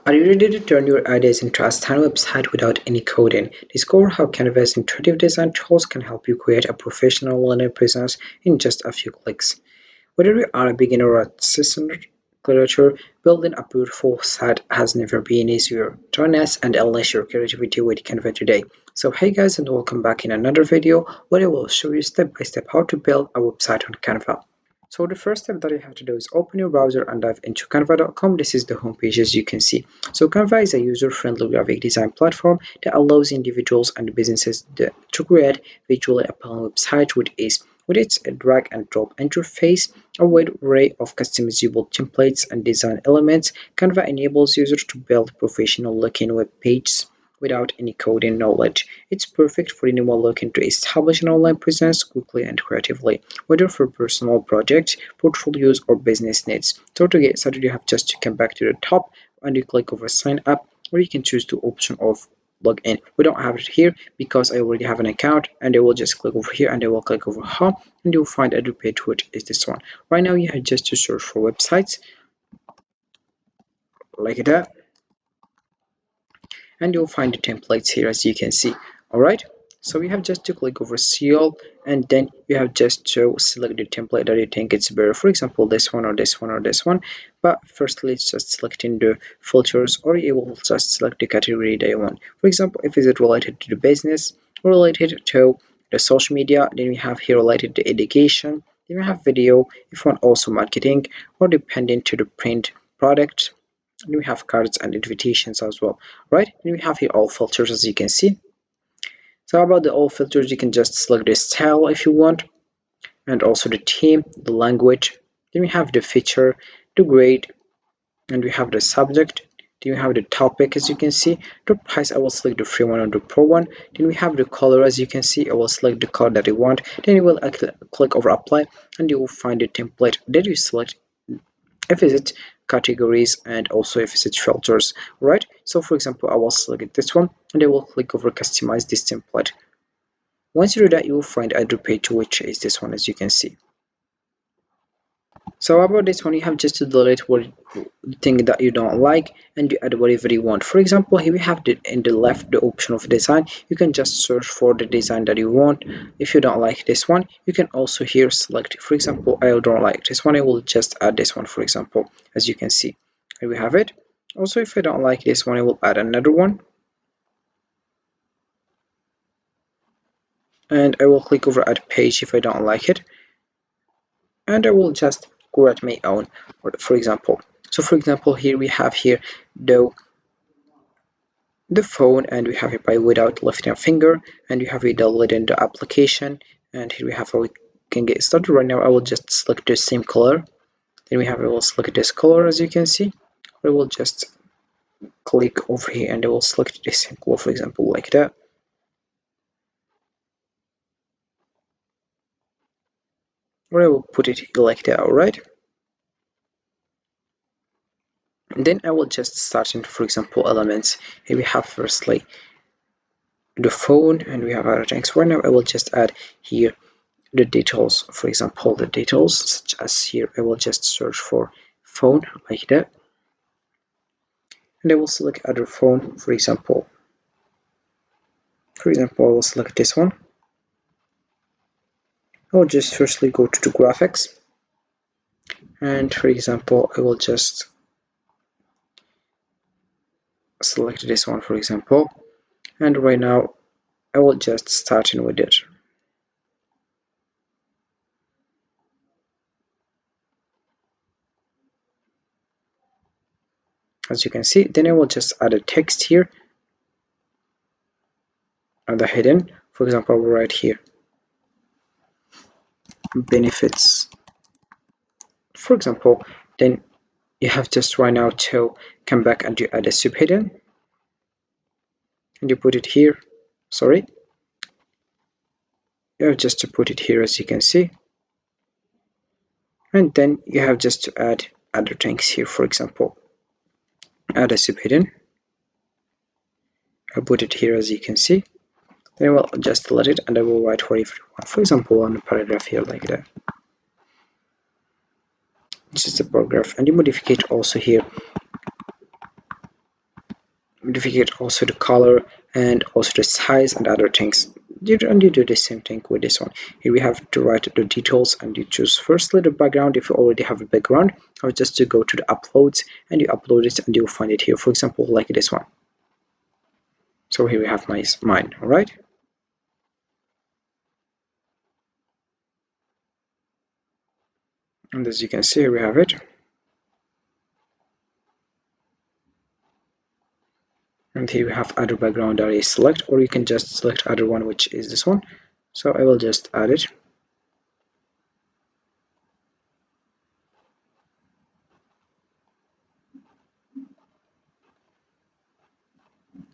Are you ready to turn your ideas into a stunning website without any coding? Discover how Canva's intuitive design tools can help you create a professional online presence in just a few clicks. Whether you are a beginner or a seasoned creator, building a beautiful site has never been easier. Join us and unleash your creativity with Canva today. So hey guys, and welcome back in another video where I will show you step by step how to build a website on Canva. So the first step that you have to do is open your browser and dive into canva.com. This is the homepage as you can see. So Canva is a user-friendly graphic design platform that allows individuals and businesses to create visually appealing websites with ease. With its drag and drop interface, a wide array of customizable templates and design elements, Canva enables users to build professional-looking web pages without any coding knowledge. It's perfect for anyone looking to establish an online presence quickly and creatively, whether for personal projects, portfolios, or business needs. So to get started, you have just to come back to the top and you click over sign up, or you can choose the option of log in. We don't have it here because I already have an account, and I will just click over here and I will click over home, and you'll find a new page, which is this one. Right now you have just to search for websites like that, and you'll find the templates here as you can see. All right, so we have just to click over seal, and then you have just to select the template that you think it's better, for example this one or this one or this one. But firstly, it's just selecting the filters, or you will just select the category that you want. For example, if it's related to the business or related to the social media, then we have here related to education, then we have video if you want also marketing, or depending to the print product, and we have cards and invitations as well, right? And we have here all filters as you can see. So about the all filters, you can just select the style if you want, and also the theme, the language. Then we have the feature, the grade, and we have the subject. Then we have the topic as you can see. The price, I will select the free one or the pro one. Then we have the color as you can see. I will select the color that you want. Then you will click over apply, and you will find the template that you select, if it's categories, and also if it's filters, right? So for example, I will select this one and I will click over customize this template. Once you do that, you will find other page, which is this one as you can see. So about this one, you have just to delete what thing that you don't like, and you add whatever you want. For example, here we have in the left the option of design. You can just search for the design that you want. If you don't like this one, you can also here select. For example, I don't like this one, I will just add this one, for example, as you can see. Here we have it. Also, if I don't like this one, I will add another one, and I will click over add page if I don't like it, and I will just create my own, for example. So for example, here we have here the phone, and we have it by without lifting a finger, and you have it downloaded the application, and here we have how we can get started. Right now I will just select the same color, then we have I will select this color as you can see. I will just click over here and I will select the same color, for example like that, or I will put it like that. All right, and then I will just start in, for example, elements. Here we have firstly the phone, and we have other things. Right now I will just add here the details, for example the details such as here I will just search for phone like that, and I will select other phone, for example I will select this one. I will just firstly go to the graphics, and for example I will just select this one, for example, and right now I will just start in with it. As you can see, then I will just add a text here on the heading. For example, I will write here benefits, for example. Then you have just right now to come back and you add a subheading, and you put it here. Sorry, you have just to put it here as you can see, and then you have just to add other things here. For example, add a subheading. I put it here as you can see. Then I will just delete it and I will write whatever you want. For example, on a paragraph here like that. This is the paragraph, and you modify it also here modify also the color and also the size and other things. And you do the same thing with this one. Here we have to write the details, and you choose firstly the background. If you already have a background, or just to go to the uploads and you upload it, and you'll find it here, for example, like this one. So here we have mine. All right, and as you can see, here we have it. And here we have other background that is select, or you can just select other one, which is this one. So I will just add it.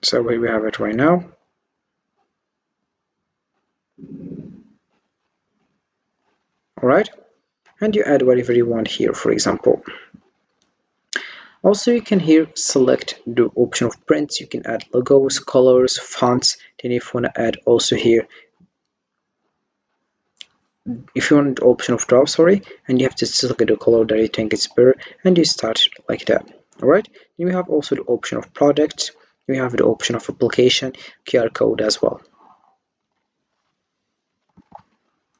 So here we have it right now. All right, and you add whatever you want here, for example. Also, you can here select the option of prints. You can add logos, colors, fonts. Then if you want to add also here, if you want the option of drop, sorry, and you have to select the color that you think is better, and you start like that. All right, then we have also the option of products. We have the option of application, QR code as well.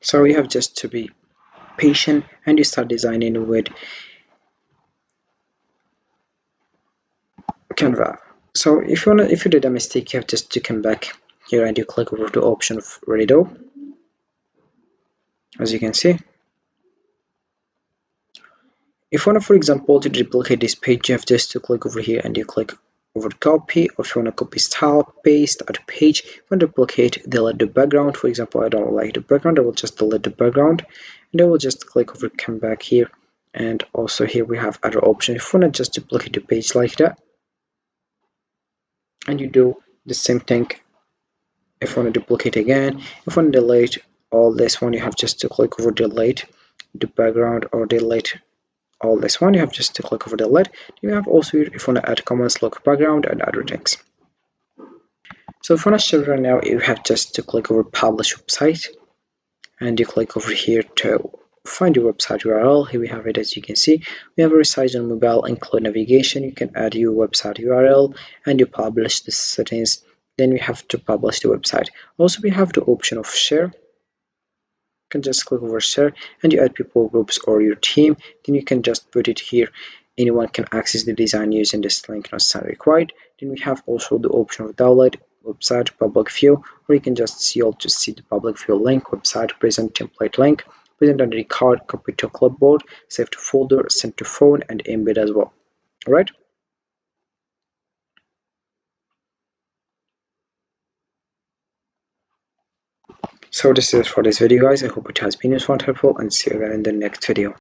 So you have just to be patient, and you start designing with Canva. So if you did a mistake, you have just to come back here and you click over the option of Redo, as you can see. If you want to, for example, to duplicate this page, you have just to click over here and you click over copy, or if you want to copy style, paste, add page. If you want to duplicate, delete the background. For example, I don't like the background, I will just delete the background, and I will just click over, come back here, and also here we have other options. If you want to just duplicate the page like that, and you do the same thing. If you want to duplicate again, if you want to delete all this one, you have just to click over delete the background, or delete all this one, you have just to click over delete. You have also, if you want to add comments, look background and other things. So if you want to show right now, you have just to click over publish website, and you click over here to find your website URL. Here we have it, as you can see. We have a resize on mobile, include navigation. You can add your website URL and you publish the settings. Then we have to publish the website. Also, we have the option of share. Can just click over share, and you add people, groups, or your team. Then you can just put it here. Anyone can access the design using this link, not sign required. Then we have also the option of download, website, public view, or you can just see all to see the public view link, website, present template link, present on the card, copy to clipboard, save to folder, send to phone, and embed as well. All right. So this is it for this video, guys. I hope it has been useful and helpful, and see you again in the next video.